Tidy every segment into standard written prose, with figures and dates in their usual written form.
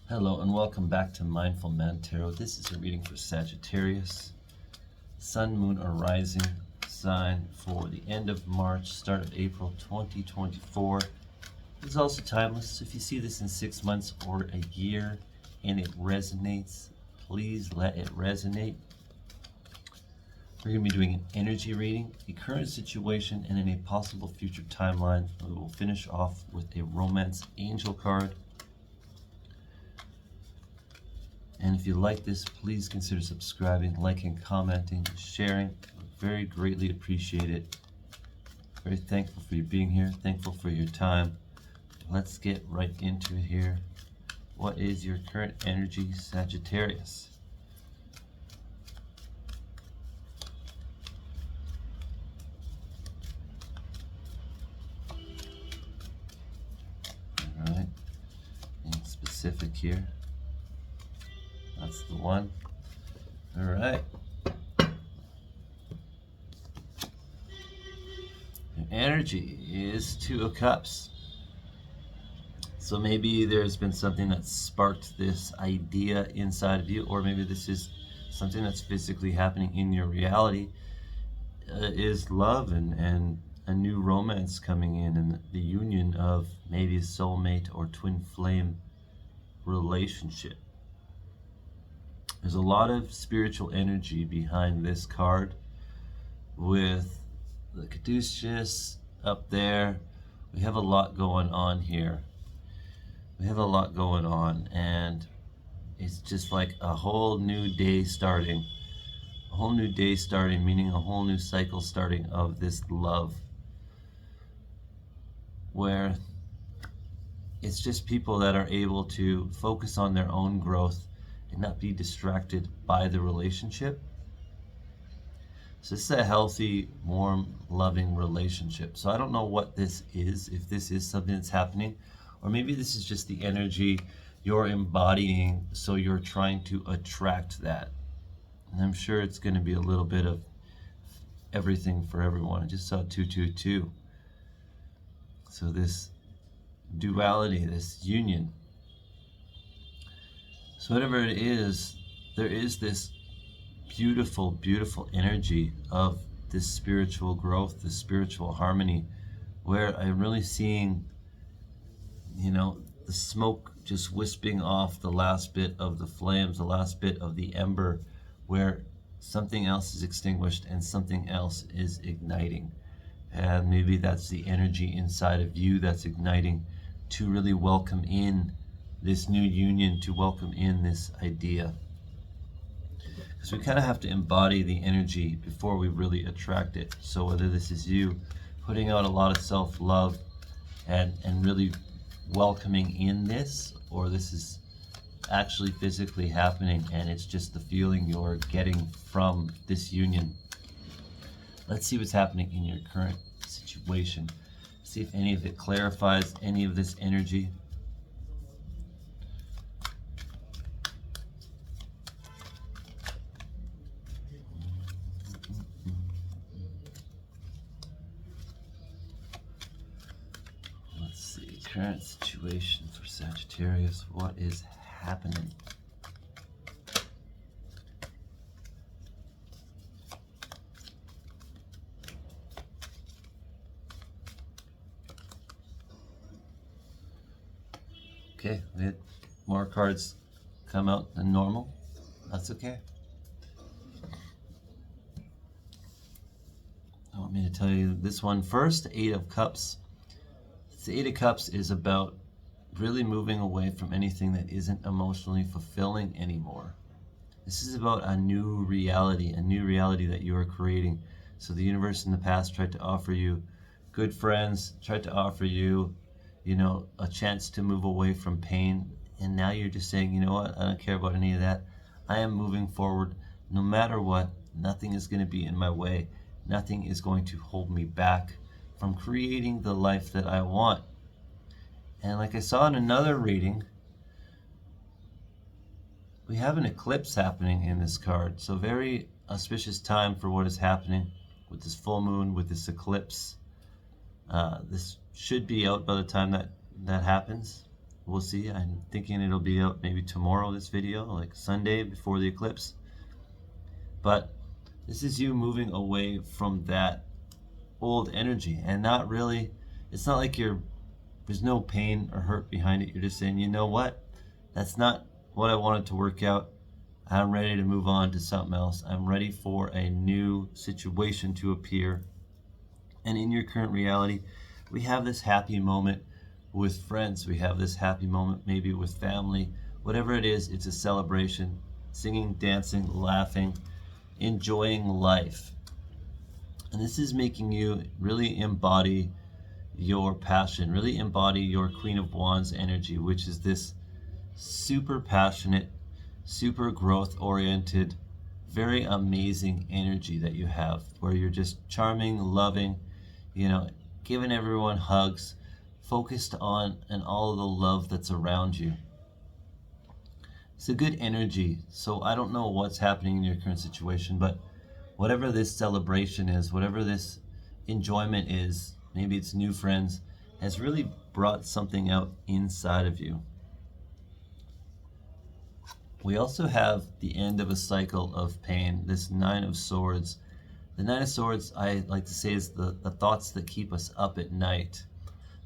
Hello and welcome back to Mindful Man Tarot. This is a reading for Sagittarius, Sun, Moon, or Rising sign for the end of March, start of April 2024. It's also timeless, so if you see this in 6 months or a year and it resonates, please let it resonate. We're going to be doing an energy reading, a current situation, and then a possible future timeline. We will finish off with a romance angel card. And if you like this, please consider subscribing, liking, commenting, sharing. Very greatly appreciate it. Very thankful for you being here. Thankful for your time. Let's get right into it here. What is your current energy, Sagittarius? All right. Being specific here. That's the one. All right. Your energy is Two of Cups. So maybe there's been something that sparked this idea inside of you, or maybe this is something that's physically happening in your reality, is love and a new romance coming in, and the union of maybe a soulmate or twin flame relationship. There's a lot of spiritual energy behind this card with the Caduceus up there. We have a lot going on here. We have a lot going on, and it's just like a whole new day starting. A whole new day starting, meaning a whole new cycle starting of this love, where it's just people that are able to focus on their own growth and not be distracted by the relationship. So this is a healthy, warm, loving relationship. So I don't know what this is, if this is something that's happening, or maybe this is just the energy you're embodying, so you're trying to attract that. And I'm sure it's going to be a little bit of everything for everyone. I just saw 222. So this duality, this union. So whatever it is, there is this beautiful, beautiful energy of this spiritual growth, this spiritual harmony, where I'm really seeing, the smoke just wisping off the last bit of the flames, the last bit of the ember, where something else is extinguished and something else is igniting. And maybe that's the energy inside of you that's igniting to really welcome in this new union, to welcome in this idea. Because we kind of have to embody the energy before we really attract it. So whether this is you putting out a lot of self-love and really welcoming in this, or this is actually physically happening and it's just the feeling you're getting from this union. Let's see what's happening in your current situation. See if any of it clarifies any of this energy. Current situation for Sagittarius. What is happening? Okay, we had more cards come out than normal. That's okay. I want me to tell you this one first. Eight of Cups. The Eight of Cups is about really moving away from anything that isn't emotionally fulfilling anymore. This is about a new reality that you are creating. So the universe in the past tried to offer you good friends, tried to offer you, a chance to move away from pain. And now you're just saying, you know what, I don't care about any of that. I am moving forward no matter what. Nothing is going to be in my way. Nothing is going to hold me back from creating the life that I want. And like I saw in another reading, we have an eclipse happening in this card. So very auspicious time for what is happening with this full moon, with this eclipse. This should be out by the time that happens. We'll see. I'm thinking it'll be out maybe tomorrow, this video, like Sunday before the eclipse. But this is you moving away from that old energy, and not really, it's not like there's no pain or hurt behind it. You're just saying, you know what? That's not what I wanted to work out. I'm ready to move on to something else. I'm ready for a new situation to appear. And in your current reality, we have this happy moment with friends. We have this happy moment maybe with family. Whatever it is, it's a celebration. Singing, dancing, laughing, enjoying life. And this is making you really embody your passion, really embody your Queen of Wands energy, which is this super passionate, super growth oriented, very amazing energy that you have, where you're just charming, loving, giving everyone hugs, focused on and all of the love that's around you. It's a good energy. So I don't know what's happening in your current situation, but whatever this celebration is, whatever this enjoyment is, maybe it's new friends, has really brought something out inside of you. We also have the end of a cycle of pain, this Nine of Swords. The Nine of Swords, I like to say, is the thoughts that keep us up at night.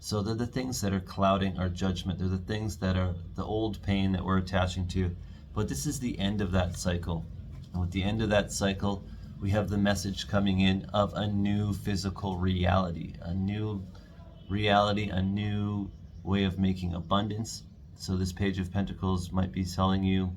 So they're the things that are clouding our judgment. They're the things that are the old pain that we're attaching to. But this is the end of that cycle. And with the end of that cycle, we have the message coming in of a new physical reality, a new way of making abundance. So this Page of Pentacles might be telling you,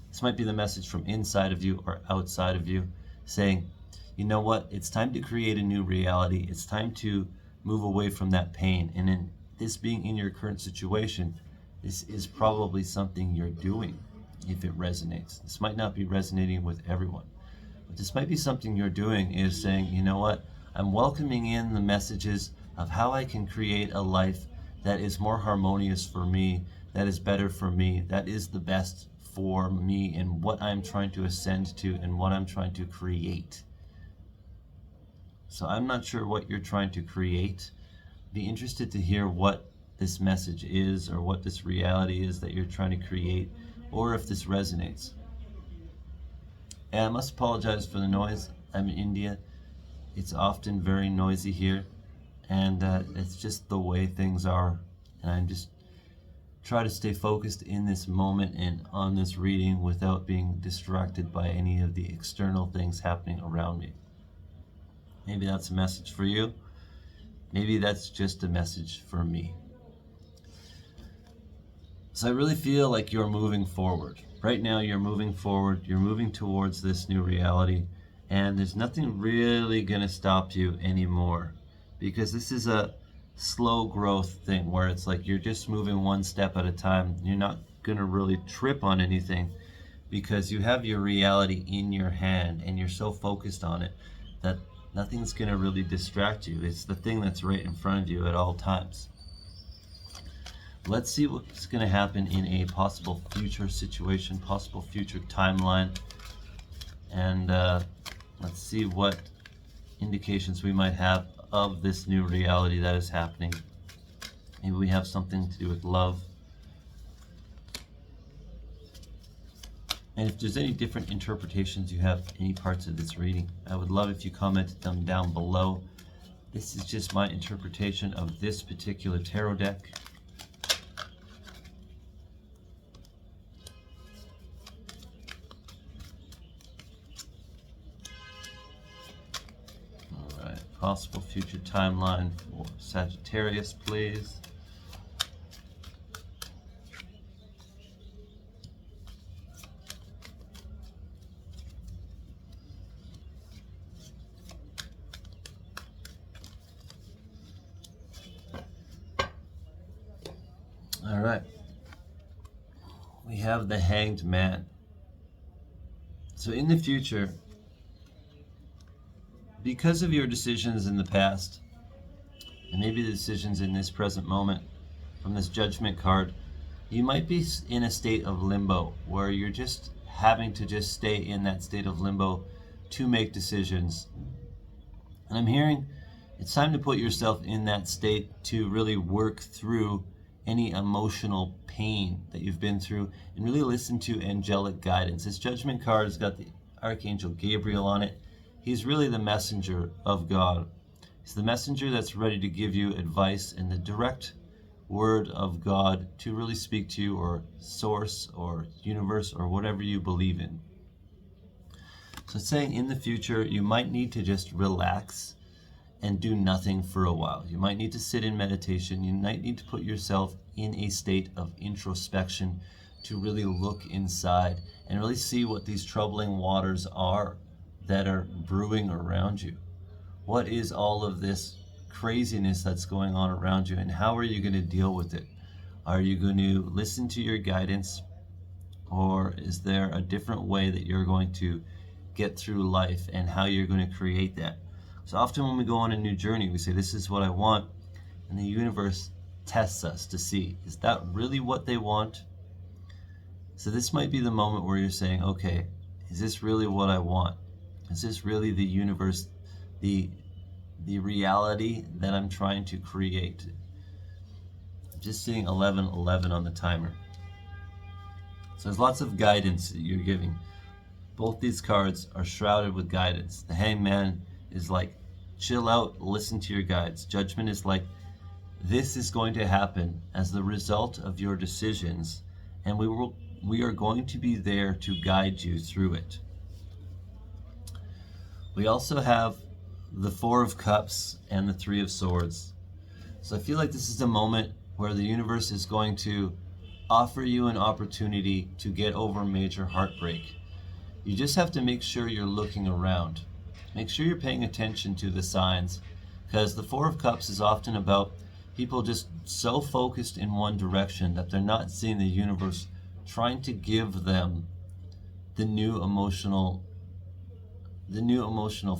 this might be the message from inside of you or outside of you, saying, you know what, it's time to create a new reality. It's time to move away from that pain. And in this being in your current situation, this is probably something you're doing if it resonates. This might not be resonating with everyone, but this might be something you're doing, is saying, you know what, I'm welcoming in the messages of how I can create a life that is more harmonious for me, that is better for me, that is the best for me and what I'm trying to ascend to and what I'm trying to create. So I'm not sure what you're trying to create. Be interested to hear what this message is, or what this reality is that you're trying to create, or if this resonates. And I must apologize for the noise. I'm in India. It's often very noisy here, and it's just the way things are. And I'm just try to stay focused in this moment and on this reading without being distracted by any of the external things happening around me. Maybe that's a message for you. Maybe that's just a message for me. So I really feel like you're moving forward. Right now you're moving forward. You're moving towards this new reality. And there's nothing really going to stop you anymore. Because this is a slow growth thing where it's like you're just moving one step at a time. You're not going to really trip on anything because you have your reality in your hand and you're so focused on it that nothing's going to really distract you. It's the thing that's right in front of you at all times. Let's see what's going to happen in a possible future situation, possible future timeline. And let's see what indications we might have of this new reality that is happening. Maybe we have something to do with love. And if there's any different interpretations you have any parts of this reading, I would love if you commented them down below. This is just my interpretation of this particular tarot deck. All right, possible future timeline for Sagittarius, please. All right, we have the Hanged Man. So in the future, because of your decisions in the past, and maybe the decisions in this present moment from this Judgment card, you might be in a state of limbo where you're just having to just stay in that state of limbo to make decisions. And I'm hearing it's time to put yourself in that state to really work through any emotional pain that you've been through, and really listen to angelic guidance. This Judgment card has got the Archangel Gabriel on it. He's really the messenger of God. He's the messenger that's ready to give you advice and the direct word of God to really speak to you, or source or universe or whatever you believe in. So it's saying in the future you might need to just relax and do nothing for a while. You might need to sit in meditation. You might need to put yourself in a state of introspection to really look inside and really see what these troubling waters are that are brewing around you. What is all of this craziness that's going on around you, and how are you going to deal with it? Are you going to listen to your guidance, or is there a different way that you're going to get through life, and how you're going to create that? So often when we go on a new journey, we say, this is what I want, and the universe tests us to see, is that really what they want? So this might be the moment where you're saying, okay, is this really what I want? Is this really the universe, the reality that I'm trying to create? I'm just seeing 1111 on the timer. So there's lots of guidance that you're giving. Both these cards are shrouded with guidance. The Hangman is like, chill out, listen to your guides. Judgment is like, this is going to happen as the result of your decisions, and we are going to be there to guide you through it. We also have the Four of Cups and the Three of Swords. So I feel like this is a moment where the universe is going to offer you an opportunity to get over major heartbreak. You just have to make sure you're looking around. Make sure you're paying attention to the signs, because the Four of Cups is often about people just so focused in one direction that they're not seeing the universe trying to give them the new emotional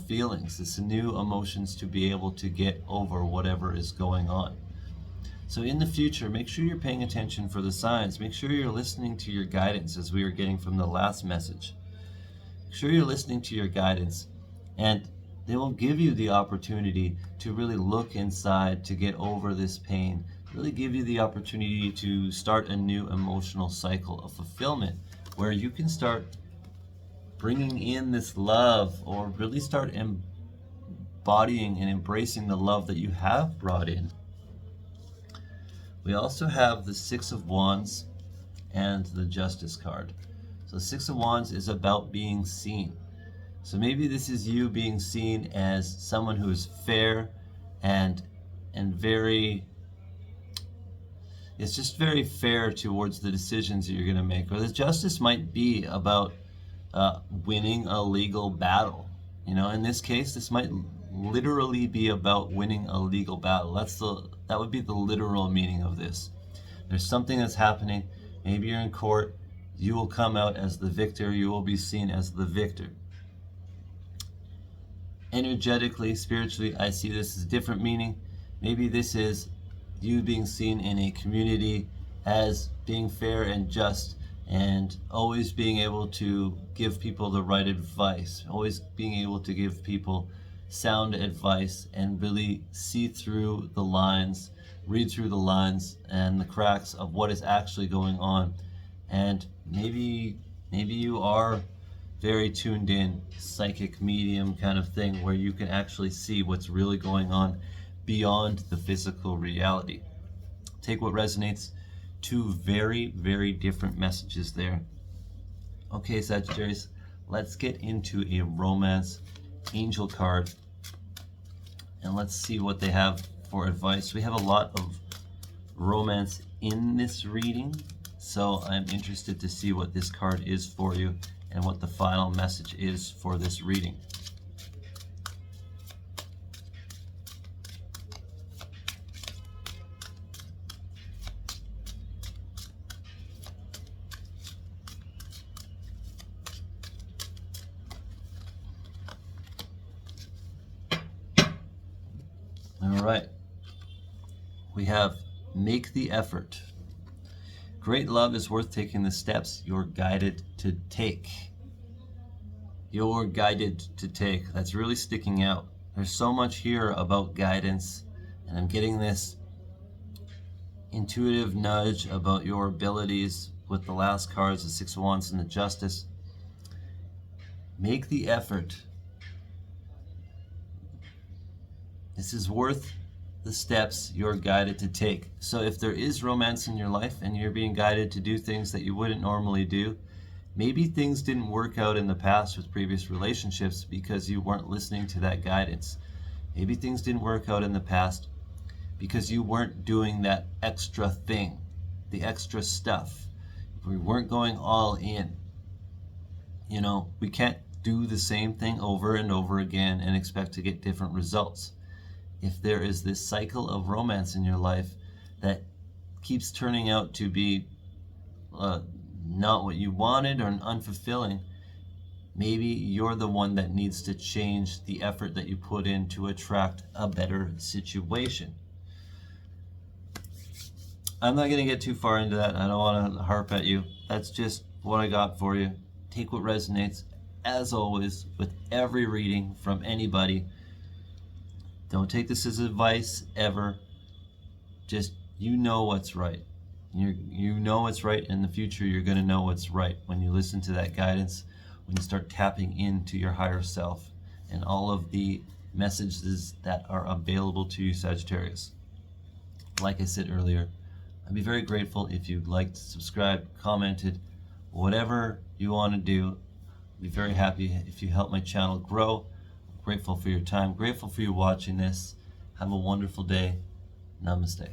feelings, this new emotions to be able to get over whatever is going on. So in the future, make sure you're paying attention for the signs. Make sure you're listening to your guidance, as we were getting from the last message. Make sure you're listening to your guidance, and they will give you the opportunity to really look inside, to get over this pain, really give you the opportunity to start a new emotional cycle of fulfillment, where you can start bringing in this love, or really start embodying and embracing the love that you have brought in. We also have the Six of Wands and the Justice card. So the Six of Wands is about being seen. So maybe this is you being seen as someone who is fair and very, it's just very fair towards the decisions that you're going to make. Or the Justice might be about winning a legal battle. You know, in this case, this might literally be about winning a legal battle. That would be the literal meaning of this. There's something that's happening. Maybe you're in court. You will come out as the victor. You will be seen as the victor. Energetically, spiritually, I see this as a different meaning. Maybe this is you being seen in a community as being fair and just, and always being able to give people the right advice, always being able to give people sound advice, and really see through the lines, read through the lines and the cracks of what is actually going on. And maybe you are very tuned in, psychic medium kind of thing, where you can actually see what's really going on beyond the physical reality. Take what resonates. Two very, very different messages there. Okay, Sagittarius, let's get into a romance angel card, and let's see what they have for advice. We have a lot of romance in this reading, so I'm interested to see what this card is for you and what the final message is for this reading. All right, we have make the effort. Great love is worth taking the steps you're guided to take. You're guided to take. That's really sticking out. There's so much here about guidance, and I'm getting this intuitive nudge about your abilities with the last cards, the Six of Wands and the Justice. Make the effort. This is worth the steps you're guided to take. So if there is romance in your life and you're being guided to do things that you wouldn't normally do, maybe things didn't work out in the past with previous relationships because you weren't listening to that guidance. Maybe things didn't work out in the past because you weren't doing that extra thing, the extra stuff. We weren't going all in. You know, we can't do the same thing over and over again and expect to get different results. If there is this cycle of romance in your life that keeps turning out to be not what you wanted or unfulfilling, maybe you're the one that needs to change the effort that you put in to attract a better situation. I'm not going to get too far into that. I don't want to harp at you. That's just what I got for you. Take what resonates. As always, with every reading from anybody, don't take this as advice ever. Just, you know what's right. You know what's right. In the future, you're going to know what's right when you listen to that guidance, when you start tapping into your higher self and all of the messages that are available to you, Sagittarius. Like I said earlier, I'd be very grateful if you liked, subscribed, commented, whatever you want to do. I'd be very happy if you help my channel grow. Grateful for your time, grateful for you watching this. Have a wonderful day. Namaste.